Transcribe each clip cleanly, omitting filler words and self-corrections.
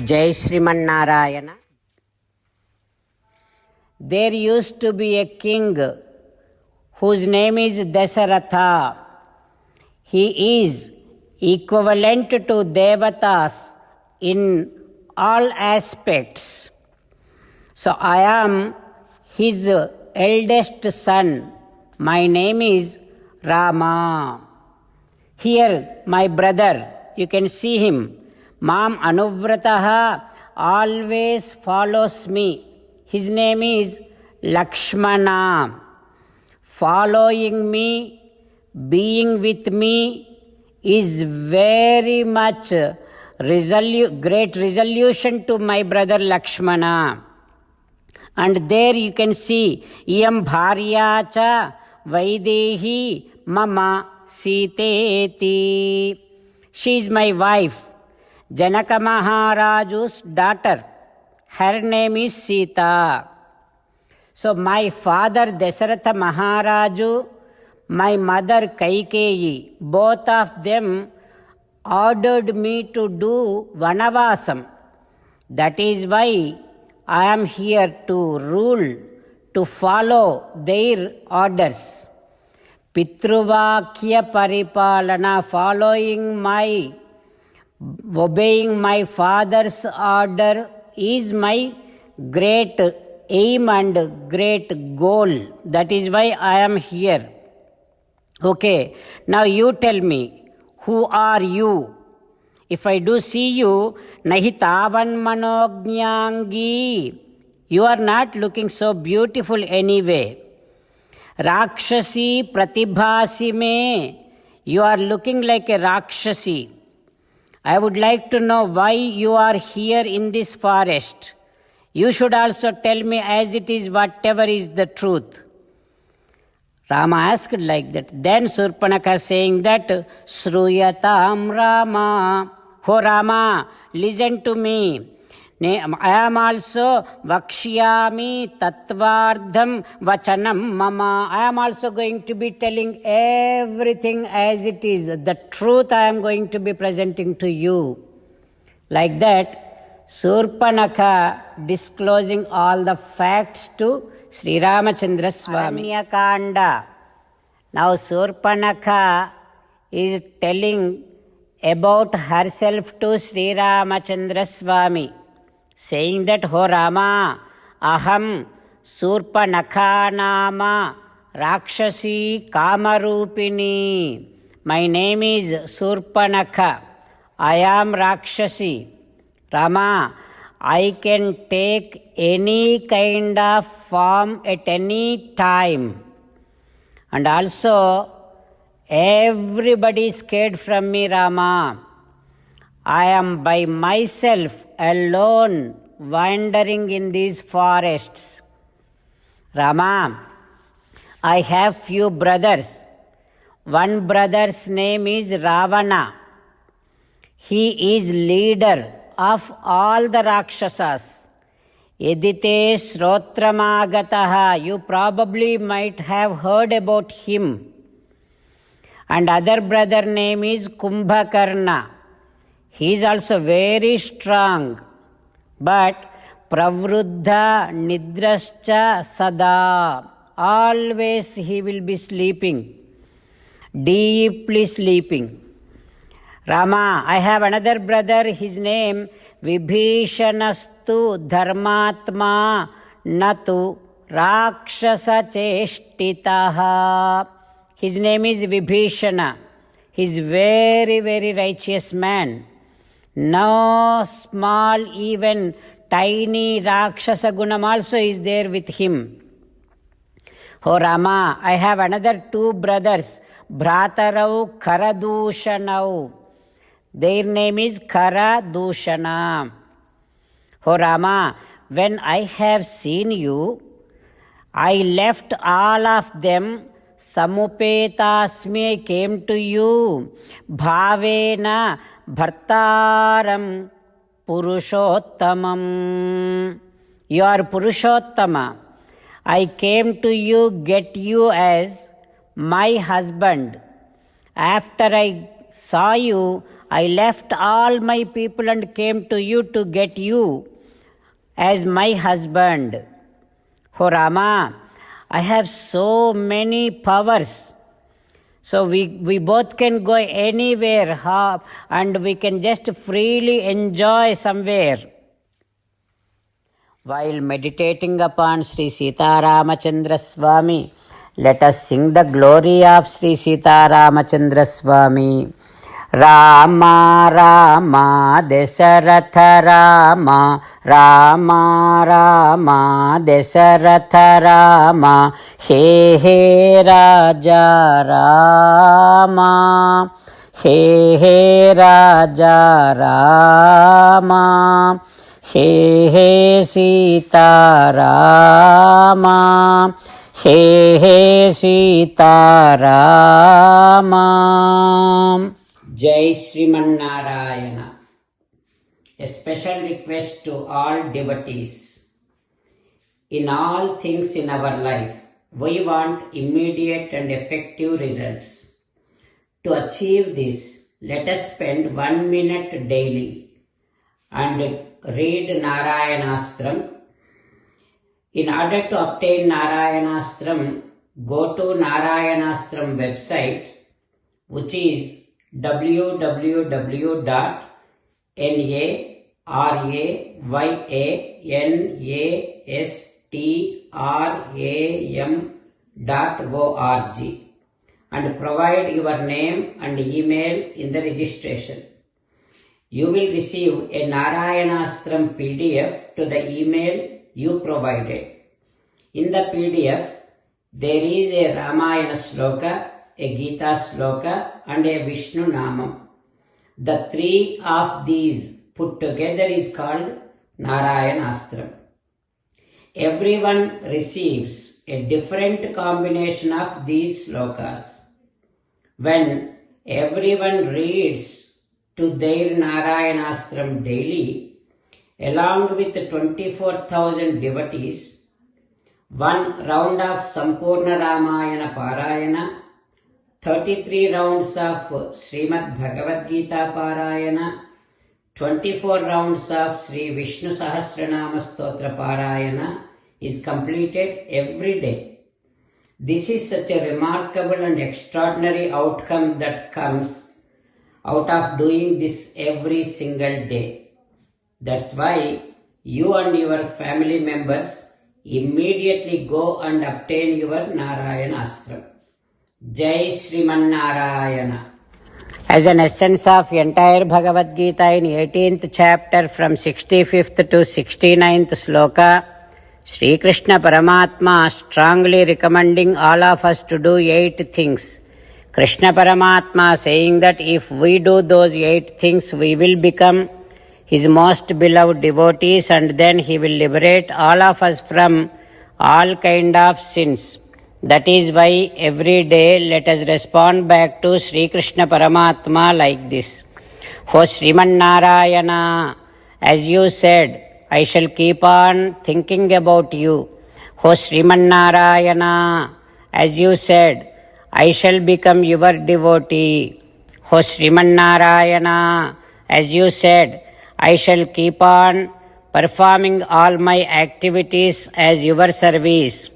Jai Sriman There used to be a king whose name is Dasaratha. He is equivalent to Devatas in all aspects. So I am his eldest son. My name is Rama. Here my brother, you can see him. Mam Anuvrataha always follows me. His name is Lakshmana. Following me, being with me is very much great resolution to my brother Lakshmana. And there you can see Iyam Bharya cha Vaidehi Mama Siteti. She is my wife, Janaka Maharaju's daughter. Her name is Sita. So my father Dasaratha Maharaju, my mother Kaikeyi, both of them ordered me to do Vanavasam. That is why I am here to rule, to follow their orders. Pitruvakya Paripalana, obeying my father's order is my great aim and great goal. That is why I am here. Okay, now you tell me, who are you? If I do see you, nahi tavan manognyangi, you are not looking so beautiful anyway. Rakshasi pratibhasi me, you are looking like a Rakshasi. I would like to know why you are here in this forest. You should also tell me as it is whatever is the truth. Rama asked like that. Then Surpanaka saying that, Sruyatam Rama. Oh Rama, listen to me. I am also Vakshyami Tatvardham Vachanam Mama. I am also going to be telling everything as it is. The truth I am going to be presenting to you. Like that, Surpanaka disclosing all the facts to Sri Ramachandra Swami. Aranyakanda. Now Surpanaka is telling about herself to Sri Ramachandra Swami, saying that, Ho Rama, aham Surpanakha nama Rakshasi Kamarupini. My name is Surpanakha. I am Rakshasi. Rama, I can take any kind of form at any time. And also, everybody is scared from me, Rama. I am by myself alone wandering in these forests. Rama, I have few brothers. One brother's name is Ravana. He is leader of all the Rakshasas. Edite Srotramagataha. You probably might have heard about him. And other brother name is Kumbhakarna. He is also very strong. But Pravruddha Nidrascha Sada. Always he will be sleeping. Deeply sleeping. Rama, I have another brother, his name Vibhishanastu Dharmatma Natu Rakshasa Cheshtitaha. His name is Vibhishana. He is very, very righteous man. No small, even tiny Rakshasa Gunam also is there with him. Oh Rama, I have another two brothers, Bhratarau Karadushanau. Their name is Karadushana. Oh Rama, when I have seen you, I left all of them. Samupetasmi, I came to you. Bhavena Bhartaram Purushottamam. You are Purushottama. I came to you, get you as my husband. After I saw you, I left all my people and came to you to get you as my husband. Oh Rama, I have so many powers. So we both can go anywhere and we can just freely enjoy somewhere. While meditating upon Sri Sita Ramachandra Swami, let us sing the glory of Sri Sita Ramachandra Swami. Rama Rama Dasaratha Rama Rama Rama Dasaratha Rama He He Raja Rama He He Raja Rama He He Sita Rama He He Sita Rama. Jai Sriman Narayana. A special request to all devotees. In all things in our life, we want immediate and effective results. To achieve this, let us spend 1 minute daily and read Narayanastram. In order to obtain Narayanastram, go to Narayanastram website, which is www.narayanastram.org and provide your name and email in the registration. You will receive a Narayanastram PDF to the email you provided. In the PDF, there is a Ramayana Sloka, a Gita Sloka and a Vishnu Namam. The three of these put together is called Narayanastram. Everyone receives a different combination of these slokas. When everyone reads to their Narayanastram daily, along with 24,000 devotees, one round of Sampurna Ramayana Parayana, 33 rounds of Srimad Bhagavad Gita Parayana, 24 rounds of Sri Vishnu Sahasranama Stotra Parayana is completed every day. This is such a remarkable and extraordinary outcome that comes out of doing this every single day. That's why you and your family members immediately go and obtain your Narayanastram. Jai Sriman Narayana. As an essence of entire Bhagavad Gita in 18th chapter from 65th to 69th sloka, Sri Krishna Paramatma strongly recommending all of us to do 8 things. Krishna Paramatma saying that if we do those 8 things, we will become His most beloved devotees and then He will liberate all of us from all kind of sins. That is why every day let us respond back to Sri Krishna Paramatma like this. O Sriman Narayana, as you said, I shall keep on thinking about you. O Sriman Narayana, as you said, I shall become your devotee. O Sriman Narayana, as you said, I shall keep on performing all my activities as your service.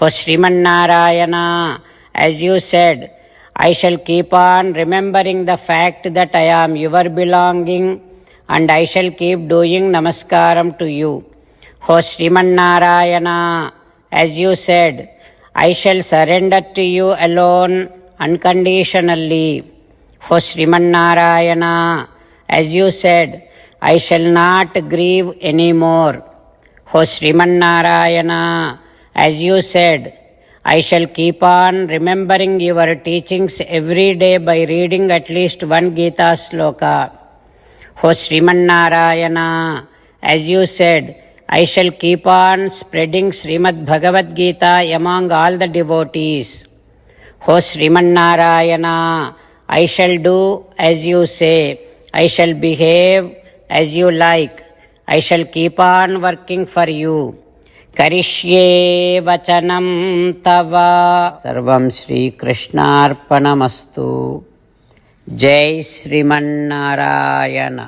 O Sriman Narayana, as you said, I shall keep on remembering the fact that I am your belonging and I shall keep doing namaskaram to you. O Sriman Narayana, as you said, I shall surrender to you alone unconditionally. O Sriman Narayana, as you said, I shall not grieve anymore. O Sriman Narayana, as you said, I shall keep on remembering your teachings every day by reading at least one Gita sloka. O Sriman Narayana, as you said, I shall keep on spreading Srimad Bhagavad Gita among all the devotees. O Sriman Narayana, I shall do as you say. I shall behave as you like. I shall keep on working for you. Karishye vachanam tava. Sarvam Shri Krishnarpanamastu. Jai Srimannarayana.